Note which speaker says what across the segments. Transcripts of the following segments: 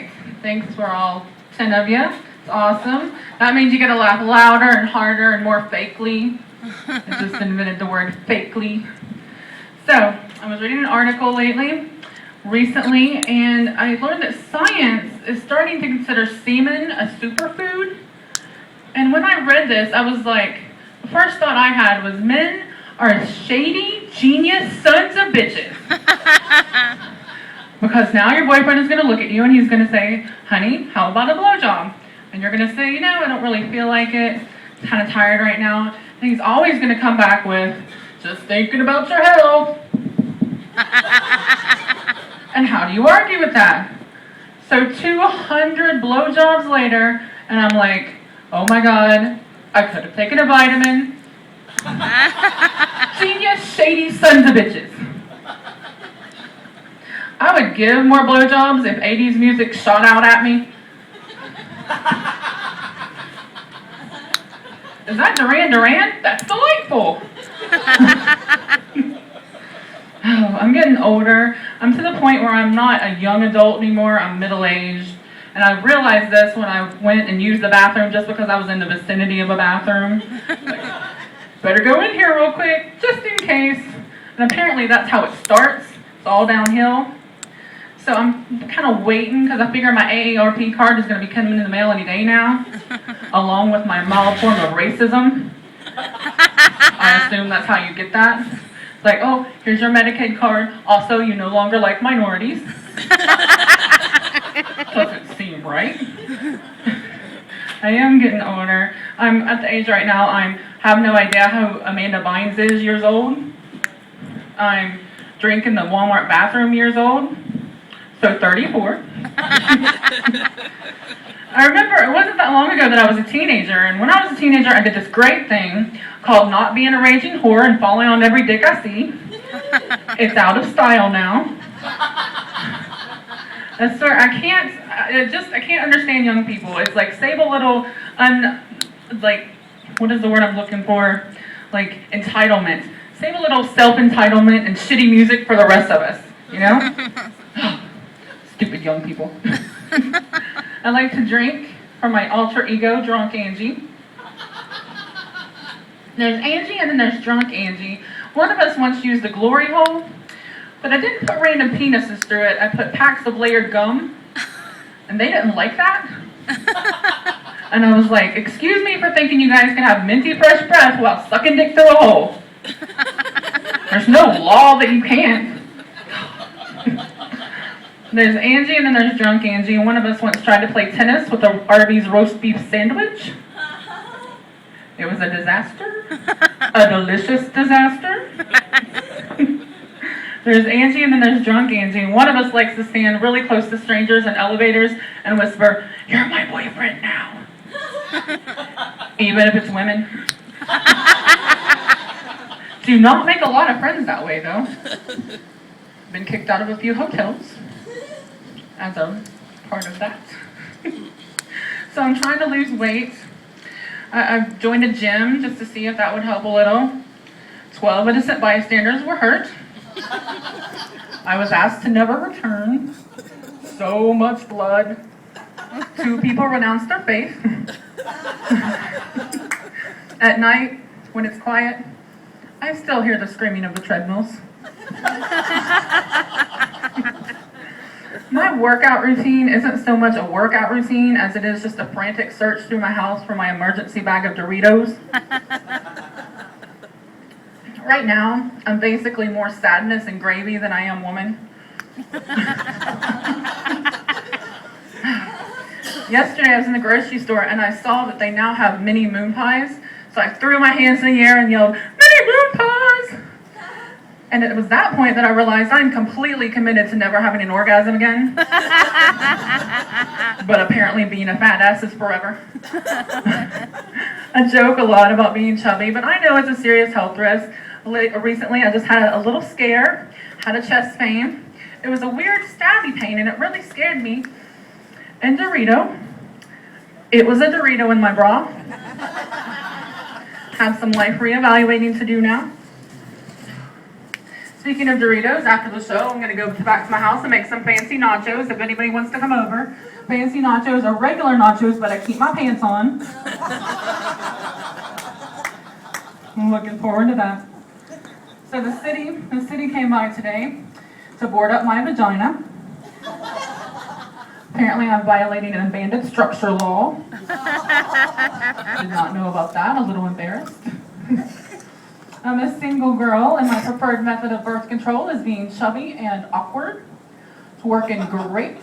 Speaker 1: right. Thanks for all 10 of you. It's awesome. That means you get to laugh louder and harder and more fakely. I just invented the word fakely. So, I was reading an article recently, and I learned that science is starting to consider semen a superfood. And when I read this, I was like, the first thought I had was, men are shady, genius sons of bitches. Because now your boyfriend is going to look at you and he's going to say, honey, how about a blowjob? And you're going to say, I don't really feel like it. I'm kind of tired right now. And he's always going to come back with, just thinking about your health. And how do you argue with that? So 200 blowjobs later, and I'm like, oh my God, I could have taken a vitamin. Genius, shady sons of bitches. I would give more blowjobs if 80s music shot out at me. Is that Duran Duran? That's delightful. Oh, I'm getting older. I'm to the point where I'm not a young adult anymore. I'm middle-aged. And I realized this when I went and used the bathroom just because I was in the vicinity of a bathroom. Like, better go in here real quick, just in case. And apparently that's how it starts. It's all downhill. So I'm kind of waiting because I figure my AARP card is going to be coming in the mail any day now, along with my mild form of racism. I assume that's how you get that. It's like, oh, here's your Medicaid card. Also, you no longer like minorities. Doesn't seem right. I am getting older. I'm at the age right now, I have no idea how Amanda Bynes is years old. I'm drinking the Walmart bathroom years old. So 34. I remember it wasn't that long ago that I was a teenager, and when I was a teenager I did this great thing called not being a raging whore and falling on every dick I see. It's out of style now. I swear, I can't understand young people. It's like, save a little, what is the word I'm looking for? Like, entitlement. Save a little self-entitlement and shitty music for the rest of us, you know? Stupid young people. I like to drink for my alter ego, Drunk Angie. There's Angie and then there's Drunk Angie. One of us once used a glory hole, but I didn't put random penises through it. I put packs of layered gum, and they didn't like that. And I was like, excuse me for thinking you guys can have minty fresh breath while sucking dick through a hole. There's no law that you can't. There's Angie and then there's Drunk Angie, and one of us once tried to play tennis with a Arby's roast beef sandwich. It was a disaster. A delicious disaster. There's Angie and then there's Drunk Angie, and one of us likes to stand really close to strangers in elevators and whisper, "You're my boyfriend now." Even if it's women. Do not make a lot of friends that way, though. Been kicked out of a few hotels as a part of that. So I'm trying to lose weight. I've joined a gym just to see if that would help a little. 12 innocent bystanders were hurt. I was asked to never return. So much blood. 2 people renounced their faith. At night, when it's quiet, I still hear the screaming of the treadmills. My workout routine isn't so much a workout routine as it is just a frantic search through my house for my emergency bag of Doritos. Right now, I'm basically more sadness and gravy than I am woman. Yesterday I was in the grocery store and I saw that they now have mini moon pies. So I threw my hands in the air and yelled, "Mini moon pies!" And it was that point that I realized I'm completely committed to never having an orgasm again. But apparently being a fat ass is forever. I joke a lot about being chubby, but I know it's a serious health risk. Recently I just had a little scare, had a chest pain. It was a weird stabby pain and it really scared me. And Dorito. It was a Dorito in my bra. Have some life reevaluating to do now. Speaking of Doritos, after the show, I'm going to go back to my house and make some fancy nachos if anybody wants to come over. Fancy nachos are regular nachos, but I keep my pants on. I'm looking forward to that. So the city came by today to board up my vagina. Apparently I'm violating an abandoned structure law. Did not know about that, a little embarrassed. I'm a single girl, and my preferred method of birth control is being chubby and awkward. It's working great.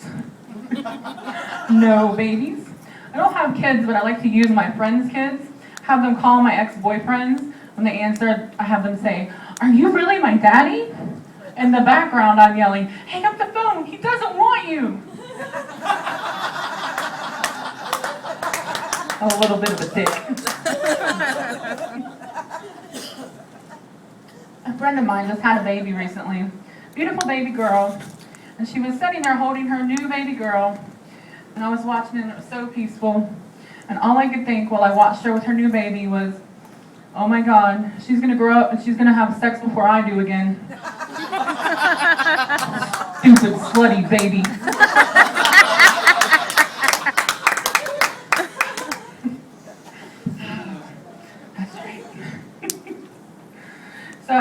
Speaker 1: No babies. I don't have kids, but I like to use my friends' kids. Have them call my ex-boyfriends. When they answer, I have them say, "Are you really my daddy?" In the background, I'm yelling, "Hang up the phone, he doesn't want you." I'm a little bit of a dick. A friend of mine just had a baby recently. Beautiful baby girl. And she was sitting there holding her new baby girl. And I was watching it and it was so peaceful. And all I could think while I watched her with her new baby was, oh my God, she's going to grow up and she's going to have sex before I do again. Stupid, slutty baby. That's right. So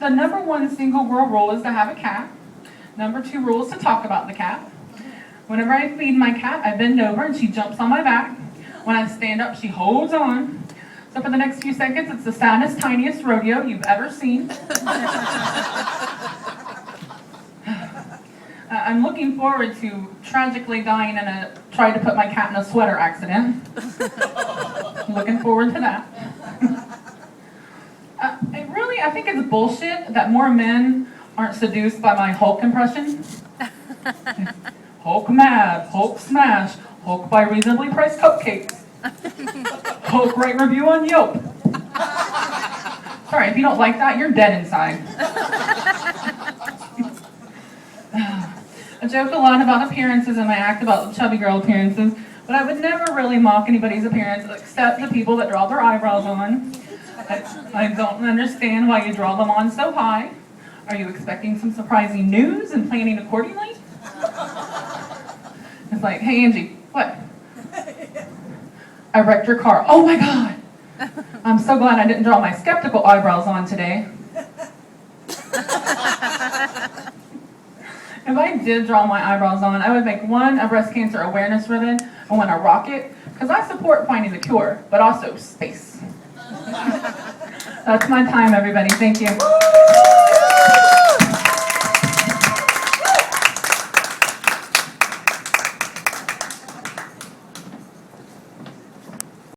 Speaker 1: the number one single girl rule is to have a cat. Number 2 rule is to talk about the cat. Whenever I feed my cat, I bend over and she jumps on my back. When I stand up, she holds on. So for the next few seconds, it's the saddest, tiniest rodeo you've ever seen. I'm looking forward to tragically dying in trying to put my cat in a sweater accident. Looking forward to that. I think it's bullshit that more men aren't seduced by my Hulk impression. Hulk mad, Hulk smash, Hulk buy reasonably priced cupcakes. Hulk rate review on Yelp. Sorry, if you don't like that, you're dead inside. I joke a lot about appearances in my act about chubby girl appearances, but I would never really mock anybody's appearance except the people that draw their eyebrows on. I don't understand why you draw them on so high. Are you expecting some surprising news and planning accordingly? It's like, hey Angie, what? I wrecked your car. Oh my God! I'm so glad I didn't draw my skeptical eyebrows on today. If I did draw my eyebrows on, I would make one a breast cancer awareness ribbon and one a rocket, because I support finding the cure, but also space. That's my time, everybody. Thank you.